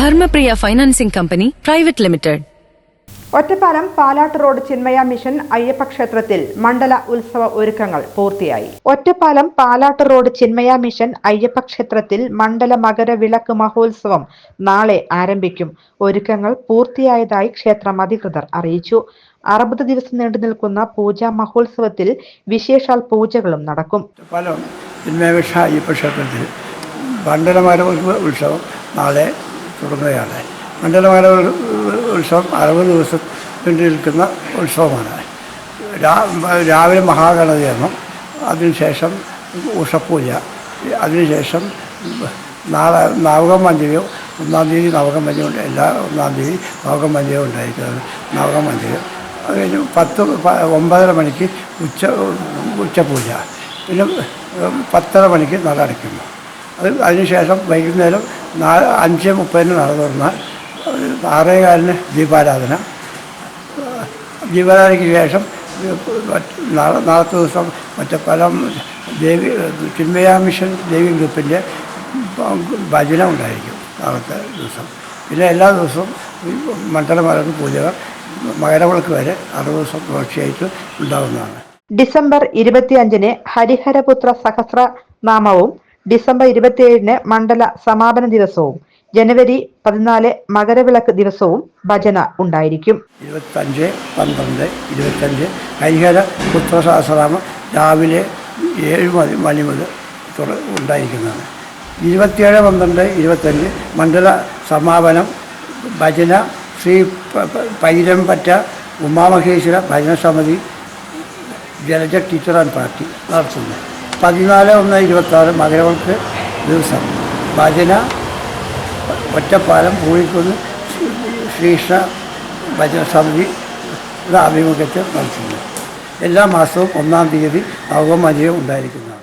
Dharmapriya financing company private limited. Ottapalam Palat road Chinmaya mission Ayyappa ക്ഷേത്രത്തിൽ മണ്ഡല ഉത്സവ ഒരുക്കങ്ങൾ പൂർത്തിയായി. ഒറ്റപ്പാലം പാലാട്ട് റോഡ് ചിന്മയ മിഷൻ അയ്യപ്പ ക്ഷേത്രത്തിൽ മണ്ഡല മകര വിളക്ക് മഹോത്സവം നാളെ ആരംഭിക്കും. ഒരുക്കങ്ങൾ പൂർത്തിയായതായി ക്ഷേത്രം അധികൃതർ അറിയിച്ചു. 60 ദിവസം നീണ്ടു നിൽക്കുന്ന പൂജാ മഹോത്സവത്തിൽ വിശേഷാൽ പൂജകളും നടക്കും. ചിന്മയ മിഷൻ അയ്യപ്പ ക്ഷേത്രത്തിൽ മണ്ഡല മകര ഉത്സവം നാളെ തുടങ്ങുകയാണ്. മണ്ഡലമകര ഉത്സവം 60 ദിവസം നീണ്ടു നിൽക്കുന്ന ഉത്സവമാണ്. രാവിലെ മഹാഗണതീകരണം, അതിനുശേഷം ഉഷപൂജ, അതിനുശേഷം നാളെ നവകം മഞ്ജരിയും 1-ാം തീയതി നവകം മഞ്ജരി എല്ലാ 1-ാം തീയതി നവകം മഞ്ജരി ഉണ്ടായിരിക്കുന്നത്. നവകം മഞ്ജരി അത് കഴിഞ്ഞ് 9:30 മണിക്ക് ഉച്ചപൂജ, പിന്നെ 10:30 മണിക്ക് നട അടയ്ക്കുന്നു. അതിനുശേഷം വൈകുന്നേരം 5:30 നട തുറന്നാൽ 6:15 ദീപാരാധന. ദീപാരാധനയ്ക്ക് ശേഷം നാളത്തെ ദിവസം ഒറ്റപ്പാലം ചിന്മയ മിഷൻ ദേവി ഗ്രൂപ്പിൻ്റെ ഭജന ഉണ്ടായിരിക്കും നാളത്തെ ദിവസം. പിന്നെ എല്ലാ ദിവസവും മണ്ഡലമകര പൂജകൾ മകരവിളക്ക് വരെ 60 ദിവസം തുടർച്ചയായിട്ട് ഉണ്ടാകുന്നതാണ്. ഡിസംബർ 25-ന് ഹരിഹരപുത്ര സഹസ്രനാമവും ഡിസംബർ 27-ന് മണ്ഡല സമാപന ദിവസവും ജനുവരി 14 മകരവിളക്ക് ദിവസവും ഭജന ഉണ്ടായിരിക്കും. 25, 12, 25 ഹരിഹര പുത്ര സഹസ്രനാമം രാവിലെ 7 മണി മുതൽ ഉണ്ടായിരിക്കുന്നതാണ്. 27, 12, 25 മണ്ഡല സമാപനം ഭജന ശ്രീ പൈരമ്പറ്റ ഉമാമഹേശ്വര ഭജന സമിതി ജലജ ടീച്ചർ ആൻഡ് പാർട്ടി നടത്തുന്നു. 14, 1, 26 മകരവിളക്ക് ദിവസം ഭജന ഒറ്റപ്പാലം പൂഴിക്കുന്ന് ശ്രീകൃഷ്ണ ഭജന സമിതിയുടെ ആഭിമുഖ്യത്തിൽ നടത്തുന്നു. എല്ലാ മാസവും 1-ാം തീയതി നവകം മഞ്ജരി ഉണ്ടായിരിക്കുന്നതാണ്.